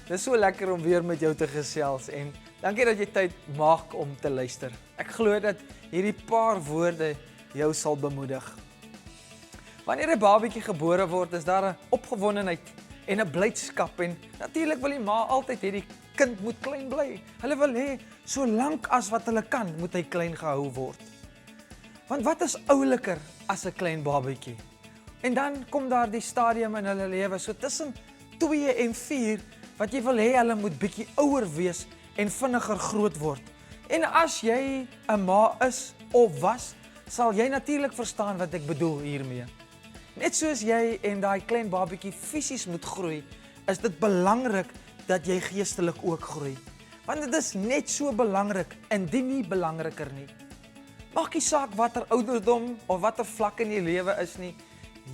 Dis so lekker om weer met jou te gesels en dankie dat jy tyd maak om te luister. Ek glo dat hierdie paar woorde jou sal bemoedig. Wanneer 'n babatjie gebore word, is daar 'n opgewondenheid en 'n blydskap en natuurlik wil die ma altyd hê die kind moet klein bly. Hulle wil hê so lank as wat hulle kan, moet hy klein gehou word. Want wat is ouliker as 'n klein babatjie? En dan kom daar die stadium in hulle lewe, so tussen 2 en 4, wat jy wil hê hulle moet bietjie ouer wees en vinniger groot word. En as jy 'n ma is of was, sal jy natuurlik verstaan wat ek bedoel hiermee. Net soos jy en daai klein babatjie fisies moet groei, is dit belangrik dat jy geestelik ook groei. Want dit is net so belangrik, indien nie belangriker nie. Maak nie saak watter ouderdom of watter vlak in jou lewe is nie.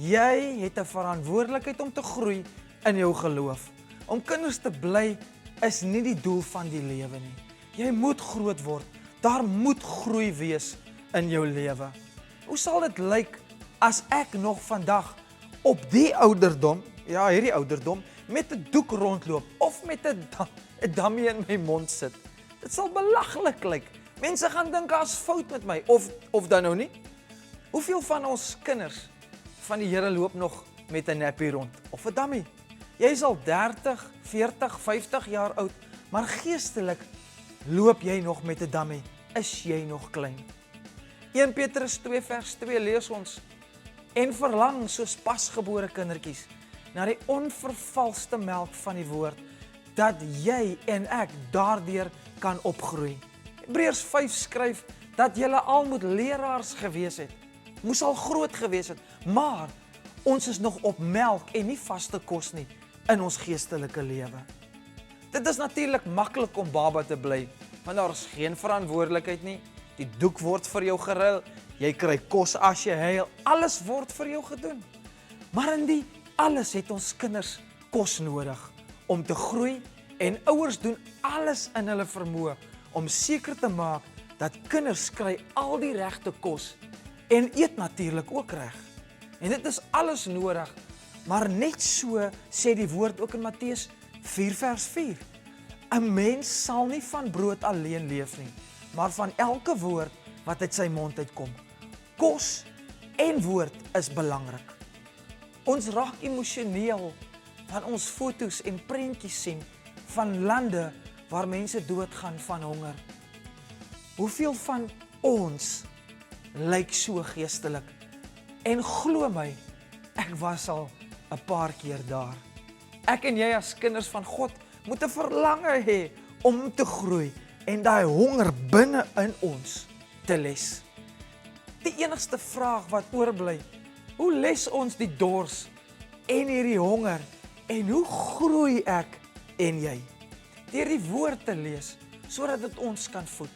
Jy het 'n verantwoordelikheid om te groei in jou geloof. Om kinders te bly is nie die doel van die lewe nie. Jy moet groot word. Daar moet groei wees in jou lewe. Hoe sal dit lyk as ek nog vandag op die ouderdom, ja hierdie ouderdom, met 'n doek rondloop of met 'n dammie in my mond sit? Dit sal belaglik lyk. Mense gaan dink daar's fout met my of dan nou nie. Hoeveel van ons kinders van die Here loop nog met 'n nappie rond of 'n dammie? Jy is al 30, 40, 50 jaar oud, maar geestelik loop jy nog met 'n dammie. Is jy nog klein? 1 Petrus 2 vers 2 lees ons: en verlang soos pasgebore kindertjies na die onvervalste melk van die woord, dat jy en ek daardeur kan opgroei. Hebreërs 5 skryf dat julle al moet leraars gewees het, moes al groot gewees het, maar ons is nog op melk en nie vaste kos nie in ons geestelike lewe. Dit is natuurlik maklik om baba te bly, want daar is geen verantwoordelikheid nie. Die doek word vir jou geruil, jy kry kos as jy huil, alles word vir jou gedoen. Maar in die alles het ons kinders kos nodig om te groei en ouers doen alles in hulle vermoë om seker te maak dat kinders kry al die regte kos en eet natuurlik ook reg. En dit is alles nodig, maar net so sê die woord ook in Matteus 4 vers 4. 'n Mens sal nie van brood alleen leef nie, maar van elke woord wat uit sy mond uitkom. Kos en woord is belangrik. Ons raak emosioneel van ons foto's en prentjies sien van lande waar mense doodgaan van honger. Hoeveel van ons lyk so geestelik? En glo my, ek was al 'n paar keer daar. Ek en jy as kinders van God moet 'n verlange hê om te groei en daai honger binne in ons te les. Die enigste vraag wat oorbly, hoe les ons die dors en hierdie honger en hoe groei ek en jy? Deur die woord te lees, sodat dit ons kan voed.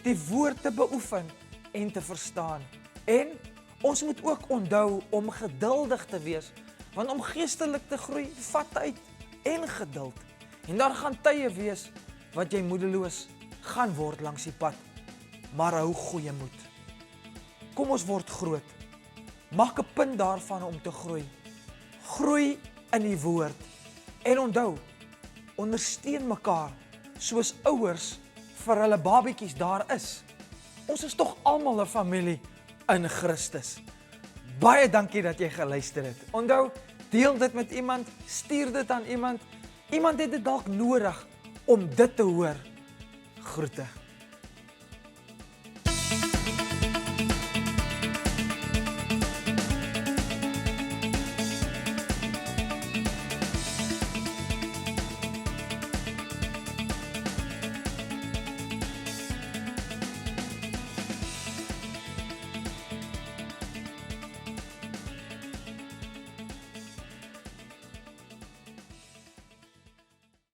Die woord te beoefen en te verstaan. En ons moet ook onthou om geduldig te wees, want om geestelik te groei, vat tyd en geduld. En daar gaan tye wees wat jy moedeloos gaan word langs die pad, maar hou goeie moed. Kom ons word groot. Maak 'n punt daarvan om te groei. Groei in die woord. En onthou, ondersteun mekaar soos ouers vir hulle babatjies daar is. Ons is tog almal 'n familie in Christus. Baie dankie dat jy geluister het. Onthou, deel dit met iemand, stuur dit aan iemand. Iemand het dit dalk nodig om dit te hoor. Groete.